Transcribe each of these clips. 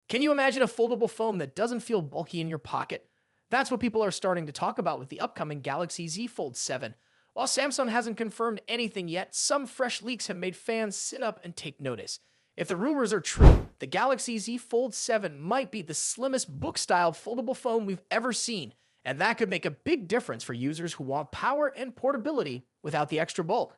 Can you imagine a foldable phone that doesn't feel bulky in your pocket? That's what people are starting to talk about with the upcoming Galaxy Z Fold 7. While Samsung hasn't confirmed anything yet, some fresh leaks have made fans sit up and take notice. If the rumors are true, the Galaxy Z Fold 7 might be the slimmest book-style foldable phone we've ever seen, and that could make a big difference for users who want power and portability without the extra bulk.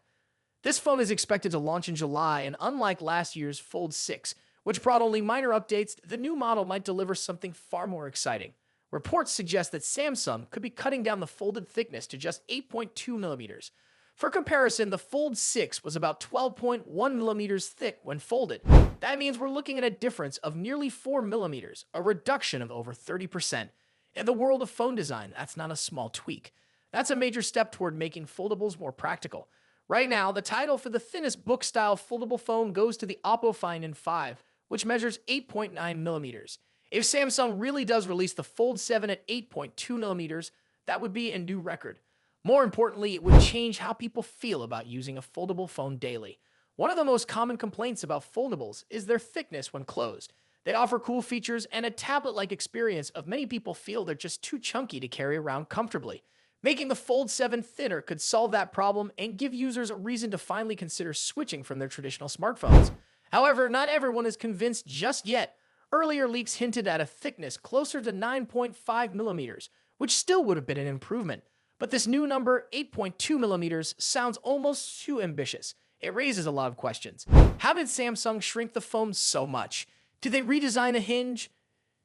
This phone is expected to launch in July, and unlike last year's Fold 6, which brought only minor updates, the new model might deliver something far more exciting. Reports suggest that Samsung could be cutting down the folded thickness to just 8.2 millimeters. For comparison, the Fold 6 was about 12.1 millimeters thick when folded. That means we're looking at a difference of nearly 4 millimeters, a reduction of over 30%. In the world of phone design, that's not a small tweak. That's a major step toward making foldables more practical. Right now, the title for the thinnest book-style foldable phone goes to the Oppo Find N5, which measures 8.9 millimeters. If Samsung really does release the Fold 7 at 8.2 millimeters, that would be a new record. More importantly, it would change how people feel about using a foldable phone daily. One of the most common complaints about foldables is their thickness when closed. They offer cool features and a tablet-like experience of many people feel they're just too chunky to carry around comfortably. Making the Fold 7 thinner could solve that problem and give users a reason to finally consider switching from their traditional smartphones. However, not everyone is convinced just yet. Earlier leaks hinted at a thickness closer to 9.5 millimeters, which still would have been an improvement. But this new number, 8.2 millimeters, sounds almost too ambitious. It raises a lot of questions. How did Samsung shrink the phone so much? Did they redesign a hinge?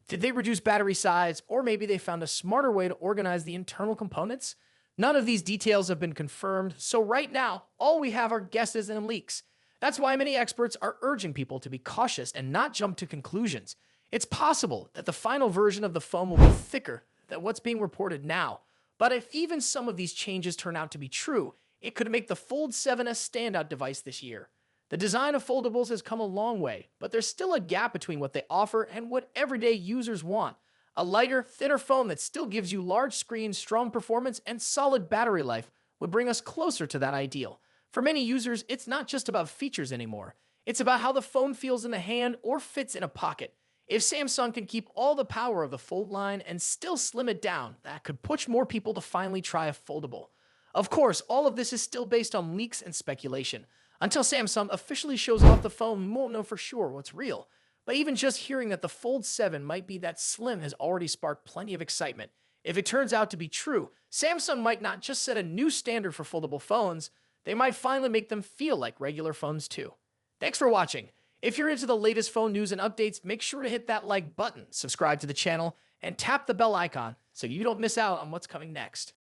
Did they reduce battery size? Or maybe they found a smarter way to organize the internal components? None of these details have been confirmed, so right now, all we have are guesses and leaks. That's why many experts are urging people to be cautious and not jump to conclusions. It's possible that the final version of the phone will be thicker than what's being reported now. But if even some of these changes turn out to be true, it could make the Fold 7 a standout device this year. The design of foldables has come a long way, but there's still a gap between what they offer and what everyday users want. A lighter, thinner phone that still gives you large screens, strong performance, and solid battery life would bring us closer to that ideal. For many users, it's not just about features anymore. It's about how the phone feels in the hand or fits in a pocket. If Samsung can keep all the power of the Fold line and still slim it down, that could push more people to finally try a foldable. Of course, all of this is still based on leaks and speculation. Until Samsung officially shows off the phone, we won't know for sure what's real. But even just hearing that the Fold 7 might be that slim has already sparked plenty of excitement. If it turns out to be true, Samsung might not just set a new standard for foldable phones, they might finally make them feel like regular phones too. Thanks for watching. If you're into the latest phone news and updates, make sure to hit that like button, subscribe to the channel, and tap the bell icon so you don't miss out on what's coming next.